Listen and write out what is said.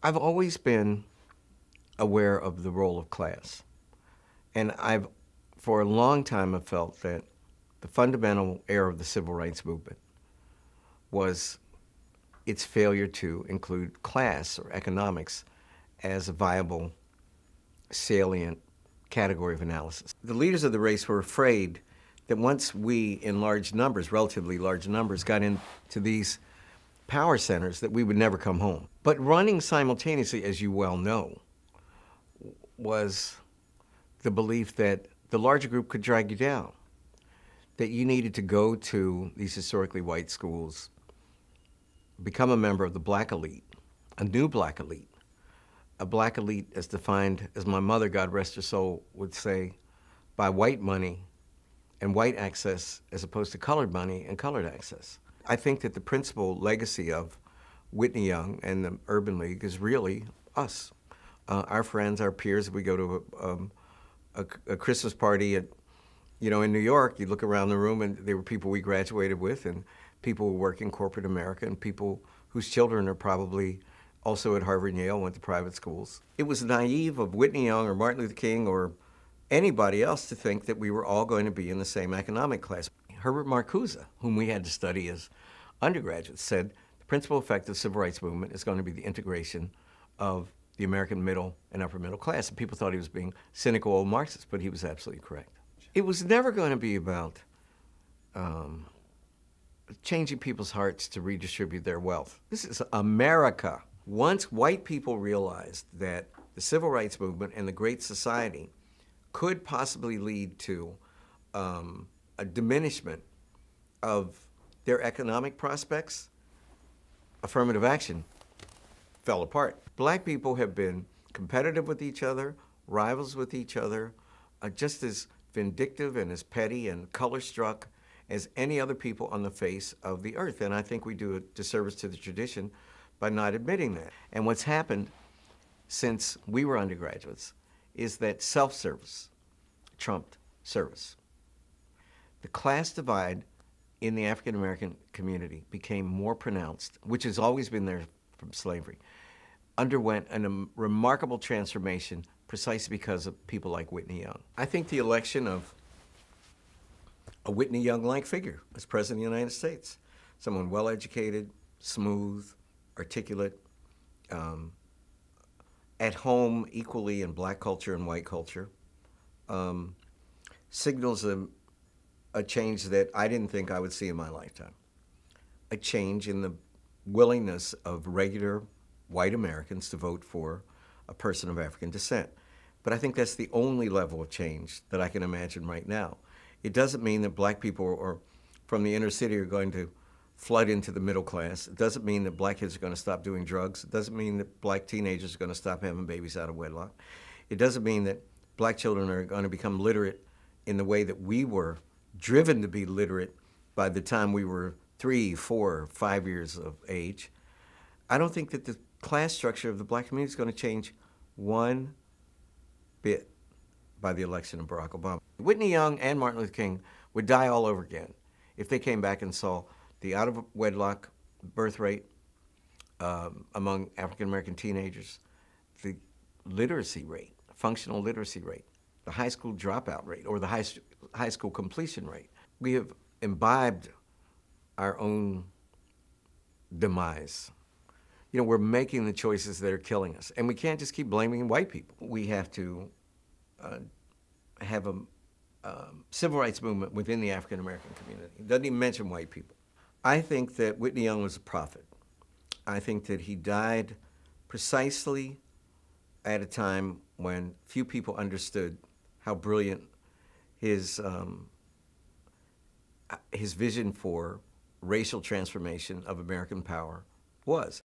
I've always been aware of the role of class. And I've, for a long time, have felt that the fundamental error of the civil rights movement was its failure to include class or economics as a viable, salient category of analysis. The leaders of the race were afraid that once we, in large numbers, relatively large numbers, got into these power centers, that we would never come home. But running simultaneously, as you well know, was the belief that the larger group could drag you down, that you needed to go to these historically white schools, become a member of the black elite, a new black elite, a black elite as defined, as my mother, God rest her soul, would say, by white money and white access as opposed to colored money and colored access. I think that the principal legacy of Whitney Young and the Urban League is really us, our friends, our peers. If we go to a Christmas party at, in New York, you look around the room and there were people we graduated with and people who work in corporate America and people whose children are probably also at Harvard and Yale, went to private schools. It was naive of Whitney Young or Martin Luther King or anybody else to think that we were all going to be in the same economic class. Herbert Marcuse, whom we had to study as undergraduates, said the principal effect of the civil rights movement is going to be the integration of the American middle and upper middle class. And people thought he was being cynical old Marxist, but he was absolutely correct. It was never going to be about changing people's hearts to redistribute their wealth. This is America. Once white people realized that the civil rights movement and the Great Society could possibly lead to a diminishment of their economic prospects, affirmative action fell apart. Black people have been competitive with each other, rivals with each other, just as vindictive and as petty and color-struck as any other people on the face of the earth. And I think we do a disservice to the tradition by not admitting that. And what's happened since we were undergraduates is that self-service trumped service. The class divide in the African-American community became more pronounced, which has always been there from slavery, underwent a remarkable transformation precisely because of people like Whitney Young. I think the election of a Whitney Young-like figure as President of the United States, someone well-educated, smooth, articulate, at home equally in black culture and white culture, signals a change that I didn't think I would see in my lifetime. A change in the willingness of regular white Americans to vote for a person of African descent. But I think that's the only level of change that I can imagine right now. It doesn't mean that black people or from the inner city are going to flood into the middle class. It doesn't mean that black kids are going to stop doing drugs. It doesn't mean that black teenagers are going to stop having babies out of wedlock. It doesn't mean that black children are going to become literate in the way that we were driven to be literate by the time we were 3, 4, 5 years of age. I don't think that the class structure of the black community is going to change one bit by the election of Barack Obama. Whitney Young and Martin Luther King would die all over again if they came back and saw the out-of-wedlock birth rate among African-American teenagers, the literacy rate, functional literacy rate, the high school dropout rate, or the high school completion rate. We have imbibed our own demise. We're making the choices that are killing us. And we can't just keep blaming white people. We have to have a civil rights movement within the African-American community. It doesn't even mention white people. I think that Whitney Young was a prophet. I think that he died precisely at a time when few people understood how brilliant his vision for racial transformation of American power was.